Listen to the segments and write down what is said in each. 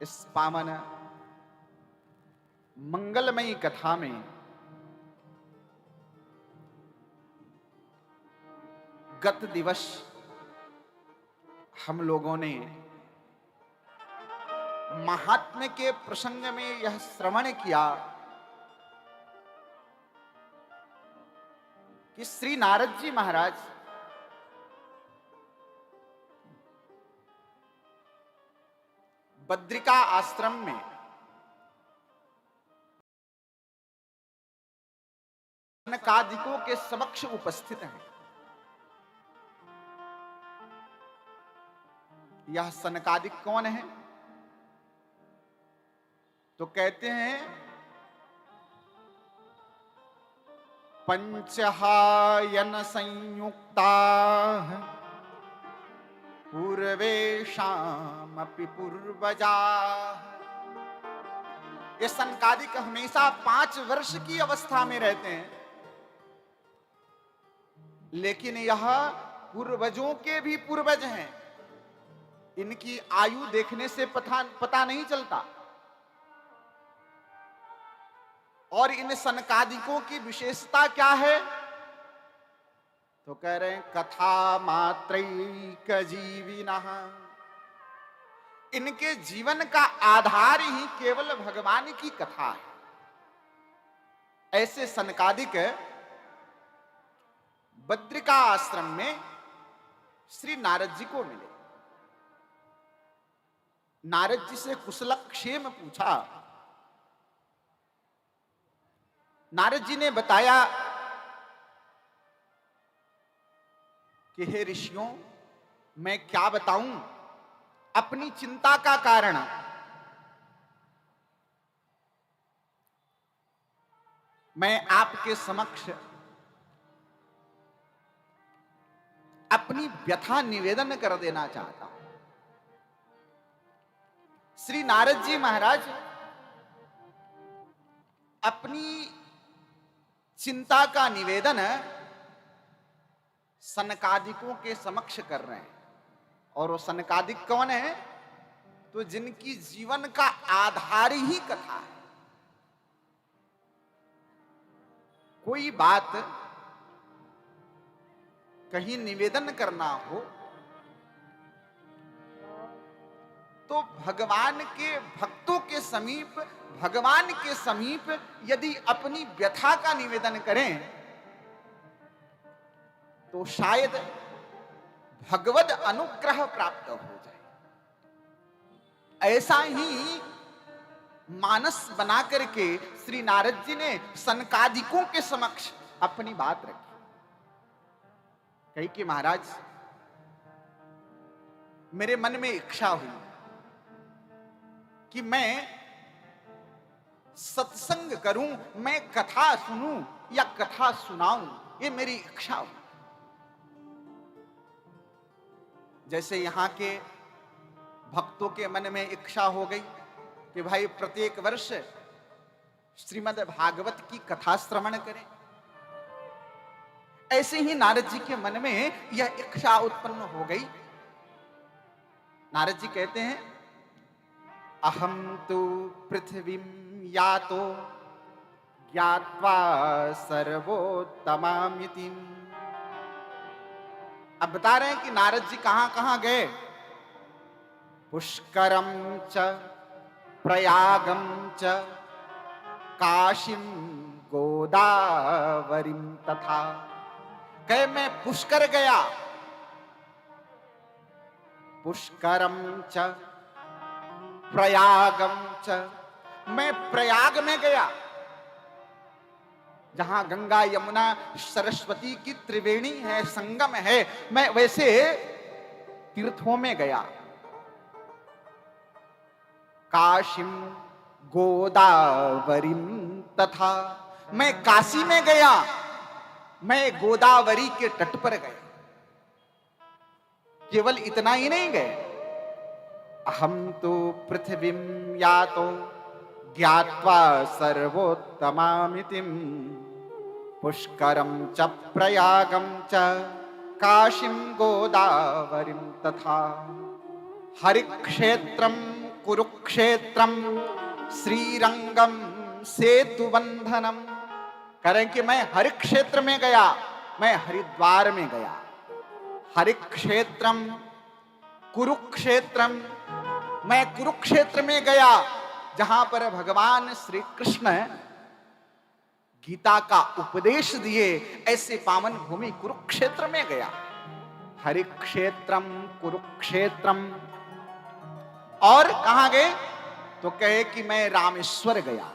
इस पावन मंगलमयी कथा में गत दिवस हम लोगों ने महात्म्य के प्रसंग में यह श्रवण किया कि श्री नारद जी महाराज बद्रिका आश्रम में सनकादिकों के समक्ष उपस्थित हैं। यह सनकादिक कौन है? तो कहते हैं पंचहायन संयुक्ता पूर्वेशामपि पूर्वजा। ये सनकादिक हमेशा 5 वर्ष की अवस्था में रहते हैं, लेकिन यह पूर्वजों के भी पूर्वज हैं। इनकी आयु देखने से पता नहीं चलता। और इन सनकादिकों की विशेषता क्या है? तो कह रहे हैं कथा मात्रैक जीविनः। इनके जीवन का आधार ही केवल भगवान की कथा है। ऐसे सनकादिक बद्रिका आश्रम में श्री नारद जी को मिले। नारद जी से कुशलक्षेम पूछा। नारद जी ने बताया कि हे ऋषियों, मैं क्या बताऊं अपनी चिंता का कारण। मैं आपके समक्ष अपनी व्यथा निवेदन कर देना चाहता हूं। श्री नारद जी महाराज अपनी चिंता का निवेदन सनकादिकों के समक्ष कर रहे हैं। और वो सनकादिक कौन है? तो जिनकी जीवन का आधार ही कथा है। कोई बात कहीं निवेदन करना हो तो भगवान के भक्तों के समीप, भगवान के समीप यदि अपनी व्यथा का निवेदन करें तो शायद भगवद अनुग्रह प्राप्त हो जाए। ऐसा ही मानस बना करके श्री नारद जी ने सनकादिकों के समक्ष अपनी बात रखी। कही कि महाराज, मेरे मन में इच्छा हुई कि मैं सत्संग करूं, मैं कथा सुनूं या कथा सुनाऊं। ये मेरी इच्छा हुई। जैसे यहां के भक्तों के मन में इच्छा हो गई कि भाई प्रत्येक वर्ष श्रीमद् भागवत की कथा श्रवण करें, ऐसे ही नारद जी के मन में यह इच्छा उत्पन्न हो गई। नारद जी कहते हैं अहम तु पृथ्वीं यातो ज्ञात्वा सर्वोत्तमामिति। अब बता रहे हैं कि नारद जी कहां कहां गए। पुष्करम च प्रयागम च काशीम गोदावरीम तथा। कहे मैं पुष्कर गया, पुष्करम च प्रयागम च, मैं प्रयाग में गया जहां गंगा यमुना सरस्वती की त्रिवेणी है, संगम है। मैं वैसे तीर्थों में गया। काशीम गोदावरीम तथा, मैं काशी में गया, मैं गोदावरी के तट पर गया। केवल इतना ही नहीं गए, अहम तो पृथ्वीं यातो ज्ञात्वा सर्वोत्तमामिति। पुष्करम च प्रयागम च काशीं गोदावरीं तथा। हरिक्षेत्रम कुरुक्षेत्रम श्रीरंगम सेतु बंधनम। करें कि मैं हर क्षेत्र में गया, मैं हरिद्वार में गया। हरिक्षेत्रम कुरुक्षेत्रम, मैं कुरुक्षेत्र में गया जहां पर भगवान श्री कृष्ण गीता का उपदेश दिए। ऐसे पावन भूमि कुरुक्षेत्र में गया। हरिक्षेत्रम कुरुक्षेत्रम। और कहां गए? तो कहे कि मैं रामेश्वर गया।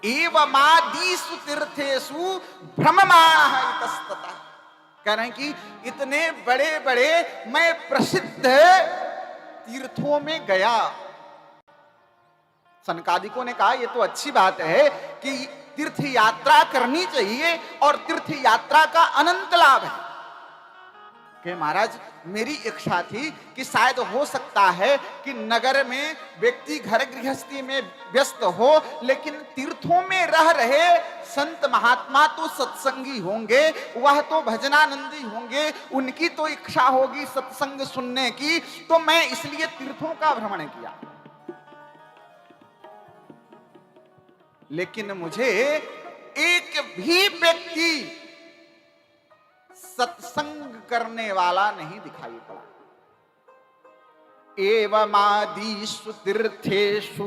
एवमादिषु तीर्थेषु भ्रममाणः इतस्ततः। कह रहे हैं कि इतने बड़े बड़े मैं प्रसिद्ध तीर्थों में गया। सनकादिकों ने कहा ये तो अच्छी बात है कि तीर्थ यात्रा करनी चाहिए और तीर्थ यात्रा का अनंत लाभ है। कि महाराज मेरी इच्छा थी कि शायद हो सकता है कि नगर में व्यक्ति घर गृहस्थी में व्यस्त हो, लेकिन तीर्थों में रह रहे संत महात्मा तो सत्संगी होंगे, वह तो भजनानंदी होंगे, उनकी तो इच्छा होगी सत्संग सुनने की। तो मैं इसलिए तीर्थों का भ्रमण किया। लेकिन मुझे एक भी व्यक्ति सत्संग करने वाला नहीं दिखाई पड़ा। एवमादिषु तीर्थेषु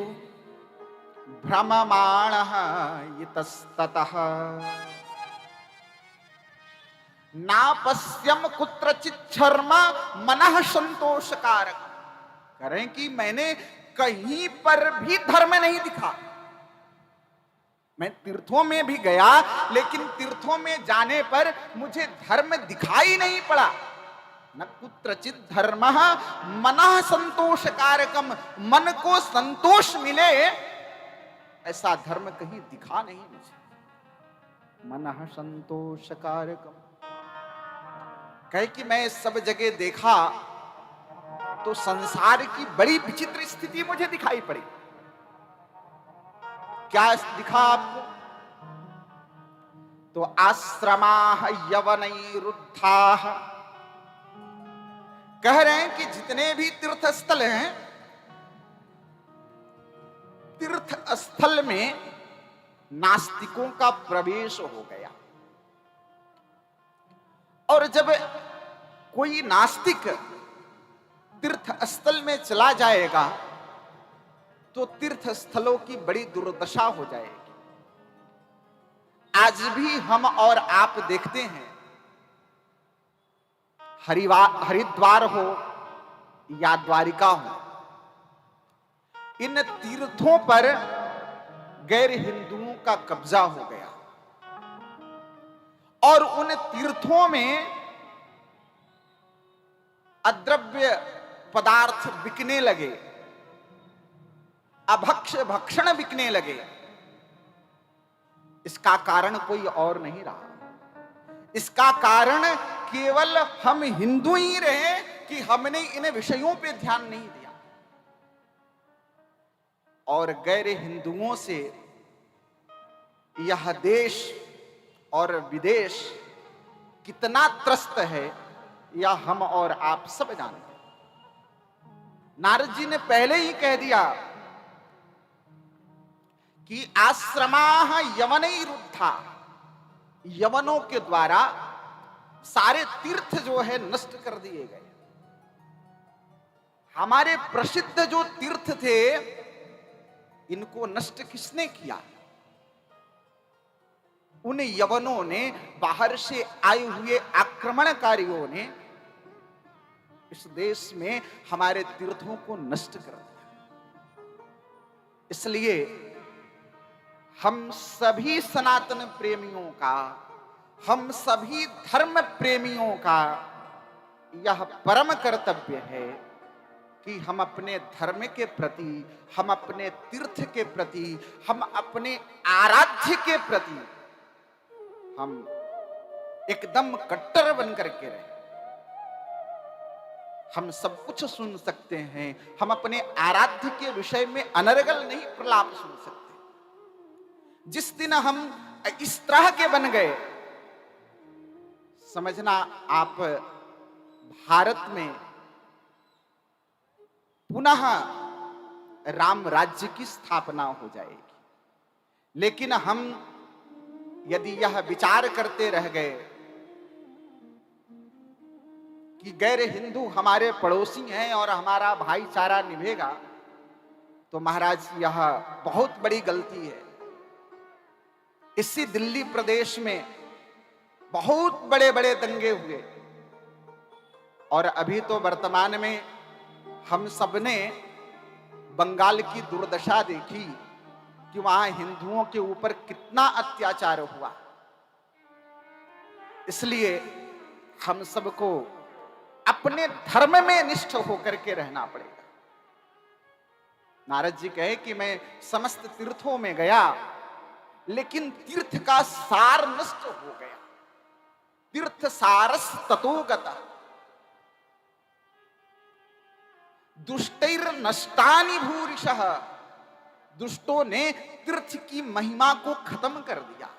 भ्रममाणः इतस्ततः नापश्यम कुत्रचित् धर्म मनः संतोषकारक। करें कि मैंने कहीं पर भी धर्म नहीं दिखा। मैं तीर्थों में भी गया, लेकिन तीर्थों में जाने पर मुझे धर्म दिखाई नहीं पड़ा। न कुत्रचित् धर्मः मनः संतोषकारकम। मन को संतोष मिले ऐसा धर्म कहीं दिखा नहीं मुझे। मनः संतोषकारकम। कहे कि मैं सब जगह देखा तो संसार की बड़ी विचित्र स्थिति मुझे दिखाई पड़ी। क्या दिखा आपको? तो आश्रमाः यवनैरुद्धाः। कह रहे हैं कि जितने भी तीर्थ स्थल हैं, तीर्थ स्थल में नास्तिकों का प्रवेश हो गया। और जब कोई नास्तिक तीर्थ स्थल में चला जाएगा तो तीर्थ स्थलों की बड़ी दुर्दशा हो जाएगी। आज भी हम और आप देखते हैं, हरिद्वार हो या द्वारिका हो, इन तीर्थों पर गैर हिंदुओं का कब्जा हो गया और उन तीर्थों में अद्रव्य पदार्थ बिकने लगे, अभक्ष्य भक्षण बिकने लगे। इसका कारण कोई और नहीं रहा। इसका कारण केवल हम हिंदू ही रहे कि हमने इन विषयों पे ध्यान नहीं दिया। और गैर हिंदुओं से यह देश और विदेश कितना त्रस्त है, यह हम और आप सब जानते हैं। नारद जी ने पहले ही कह दिया कि आश्रमाः यवनैरुद्धा। यवनों के द्वारा सारे तीर्थ जो है नष्ट कर दिए गए। हमारे प्रसिद्ध जो तीर्थ थे, इनको नष्ट किसने किया? उन यवनों ने, बाहर से आए हुए आक्रमणकारियों ने इस देश में हमारे तीर्थों को नष्ट कर दिया। इसलिए हम सभी सनातन प्रेमियों का, हम सभी धर्म प्रेमियों का यह परम कर्तव्य है कि हम अपने धर्म के प्रति, हम अपने तीर्थ के प्रति, हम अपने आराध्य के प्रति हम एकदम कट्टर बन करके रहे। हम सब कुछ सुन सकते हैं, हम अपने आराध्य के विषय में अनर्गल नहीं प्रलाप सुन सकते। जिस दिन हम इस तरह के बन गए, समझना आप भारत में पुनः राम राज्य की स्थापना हो जाएगी। लेकिन हम यदि यह विचार करते रह गए कि गैर हिंदू हमारे पड़ोसी हैं और हमारा भाईचारा निभेगा, तो महाराज यह बहुत बड़ी गलती है। इसी दिल्ली प्रदेश में बहुत बड़े बड़े दंगे हुए और अभी तो वर्तमान में हम सबने बंगाल की दुर्दशा देखी कि वहां हिंदुओं के ऊपर कितना अत्याचार हुआ। इसलिए हम सबको अपने धर्म में निष्ठ होकर के रहना पड़ेगा। नारद जी कहे कि मैं समस्त तीर्थों में गया, लेकिन तीर्थ का सार नष्ट हो गया। तीर्थ सारस ततोगता दुष्टैर नष्टानि भूरिशः। दुष्टों ने तीर्थ की महिमा को खत्म कर दिया।